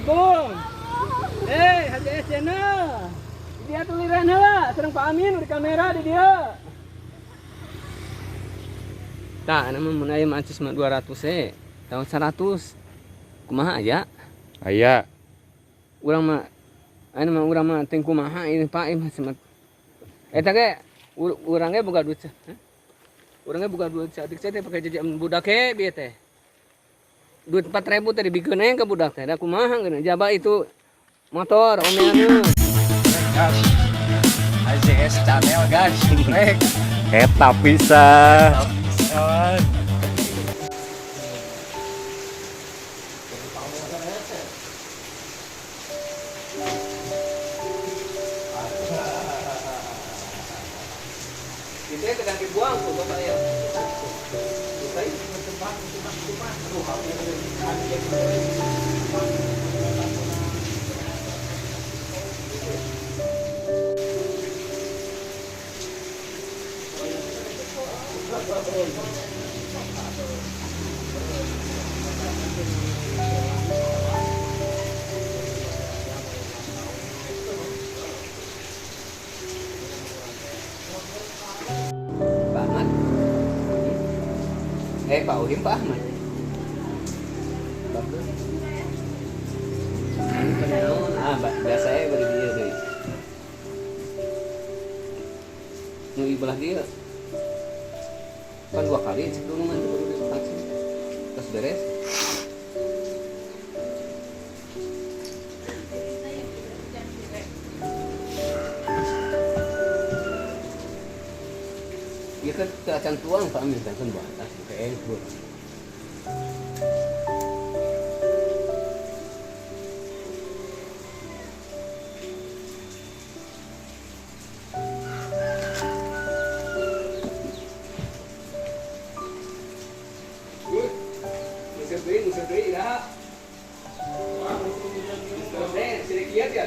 Assalamualaikum. Haji Esjana. Dia tuliran heula, sareng Pak Amin di kamera di dia. Tah, nama mun aya mah 200 tahun 100. Kumaha aya? Aya. Urang mah anu mah urang mah teu kumaha ini Pak mah semet. Eta ge urang ge boga duit. Urang ge boga duit saeutik teh pake jajan budak ge bieu teh. Duit 4.000 teh dibikeun ke budak teh. Da kumaha geuna jaba itu motor omeana. Gas. ACS channel gas. Rek. Eta bisa. Itu kadang dibuang tuh Bapak ya. Pak Ahmad. Pak Uhim Pak Ahmad. Biasa ya beri dia deh. Nu ibalah dia. Kan 2 kali cek dulu nanti baru divaksin. Terus beres. Ya kan acan tuang Pak Amin kan batas kayak itu. Musir beri dah. Sedikit ya.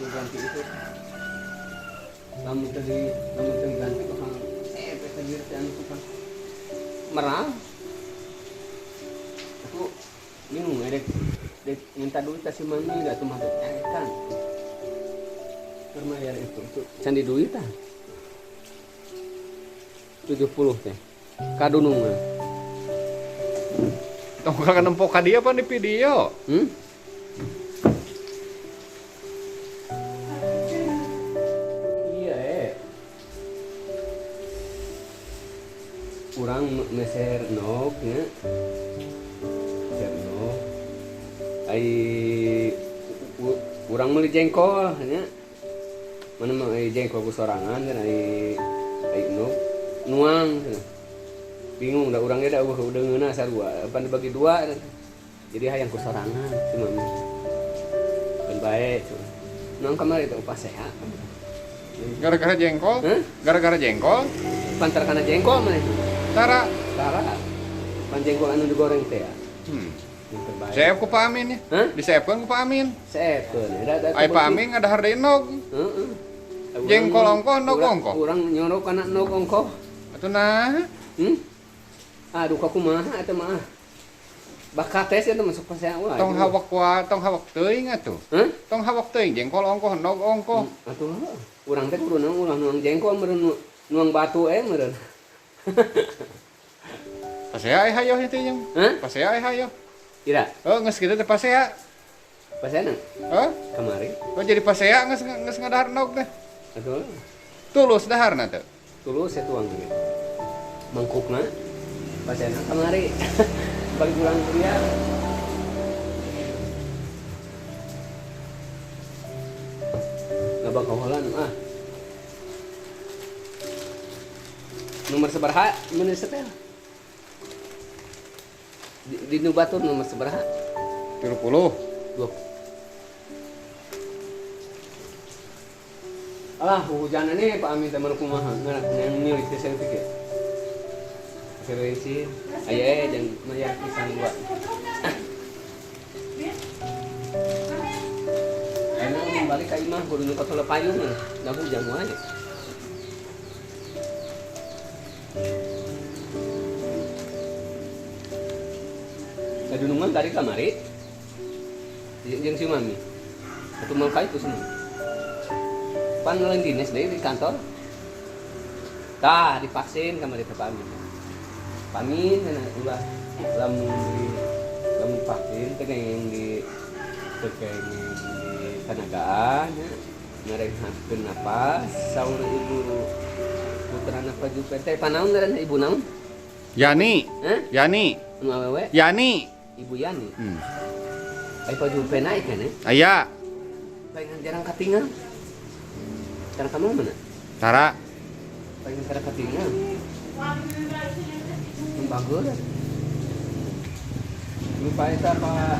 Ganti itu namun tadi ganti bakal pesan anu tukang merah aku bingung dek minta duit kasih mani nggak tuh masuk kan permayar itu candi duit ah 70 teh kadunungan Tong kakak nempok ka dia apa di video? Kurang meser nok nya meser nok kurang meuli jengkol nya mana mah jengkol ku sorangan dan ai nok nuang bingung da urang ge da udeungeuna sarua pan dibagi 2 jadi hayang ku sorangan cuma kan bae nuang kamari teh upah sehat Gara-gara jengkol? Gara-gara jengkol? pantar kana jengkol mana itu Tara. Pan jengkol anu digoreng teh ya. Seep ku Pak Amin ya? Diseepkeun ku Pak Amin. Seepkeun. Ai Pak Amin ngadahar deui nog. Jengkol ongkoh, nog ongkoh. Urang nyorok kana nog ongkoh. Atuh Aduh kumaha eta mah. Bakat teh eta masuk pasea wae. Tong hawak teuing atuh. Tong hawak teuing jengkol ongkoh, nog ongkoh. Atuh urang teh kudu nuang jengkol meureun nuang batu meureun. Pasea hayo itu yang. Pasea hayo. Ira. Oh, geus kitu teh pasea. Pasea kamari. Oh, jadi pasea geus ngadahar nog teh. Atuh. Tulus daharna teh. Tulus saya tuang gitu. Mangkukna pasea kamari. Bagi pulang kuliah. Enggak bakal holan Nomor sabaraha mun setel. Di nu batur nomor sabaraha? 30. 20. Alah, hujan ini Pak Amin teman kumaha yang milih teh sertifikat. Referensi. Aya jeung mayar pisan 2. Ayeuna balik ka imah kudu nu katola payung da hujan wae. Kadunungan dari kamari. Jeung si Mami. Atuh mau ka itu semua. Pan lain dinas deui di kantor. Tah divaksin kamari teh Pak Amin. Pamin ulah lamun vaksin teh yang di tenagaan ya ngarengkeun napas saur ibu putrana Paju PT panaon ngaranna ibu naon? Yani. Yani. Nu awewe? Yani. Ibu Yani. Ai Paju PT naik kan ya? Aya. Pengen jarang katinggal. Jarang kamu mana? Tara. Pengen jarang katinggal. Bagus. Lupa eta Pak.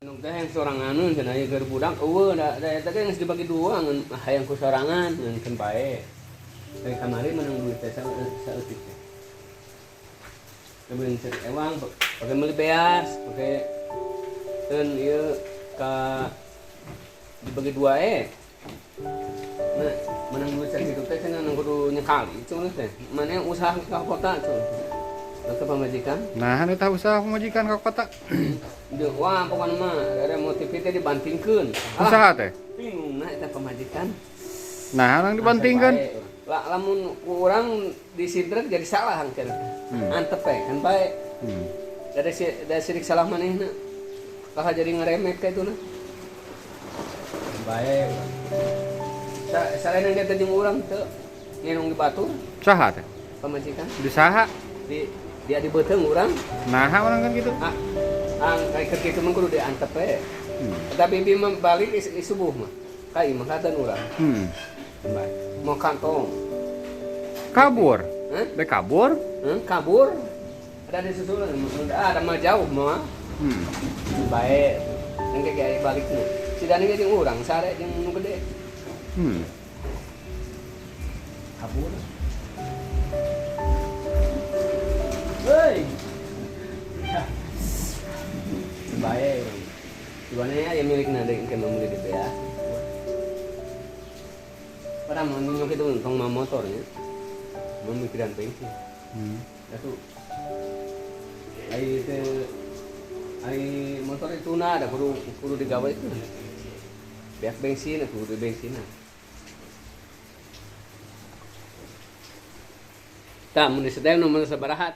Nu teh yang soranganeun cenah aya keur budak eueuh da eta teh geus dibagi dua ngan hayang ku sorangan ngan bae. Dari kamari menang duit teh saeutik teh. Kebeun cek ewang pakai meuli beas, pakai eun ieu ka dibagi dua Nah, menang duit cek hidup teh cenah nu kudu nyekali cenah teh. Mane usaha ka kota cenah. Ke pamajikan. Nah, eta usaha pamajikan ka kota. Wah, pokoknya mah ada motifnya dibantingkeun. Usaha teh. Bingung nah eta pamajikan. Nah, orang dibantingkeun. Lah lamun urang disidrek jadi salah hangkeun. Antep kan bae. Dari sirik salah manehna. Lah jadi ngaremet ka ituna. Bae. Saraeuna ge teh jeung urang teu nginung di batur. Saha teh? Pamajikan. Di saha? Dia di beuteung urang. Nah, orang kan gitu. Kayak kitu mah kudu diantep we. Tapi bi mah balik di subuh mah. Ka imah katen urang. Mau kantong. Kabur. Be kabur? Kabur. Ada di susulan. Ada mah jauh mah. Bae. Engke ge balikna. Sidane ge jeung urang sare jeung nu gede. Kabur. Hei. Baik. Gimana ya yang milik nade yang kena beli DP ya? Pada mau nyok itu tong motornya, mau mikiran bensin. Itu, ai motor itu ada kudu digawe itu. Biar bensin, kudu bensin. Tak, mun disetel nomor sabaraha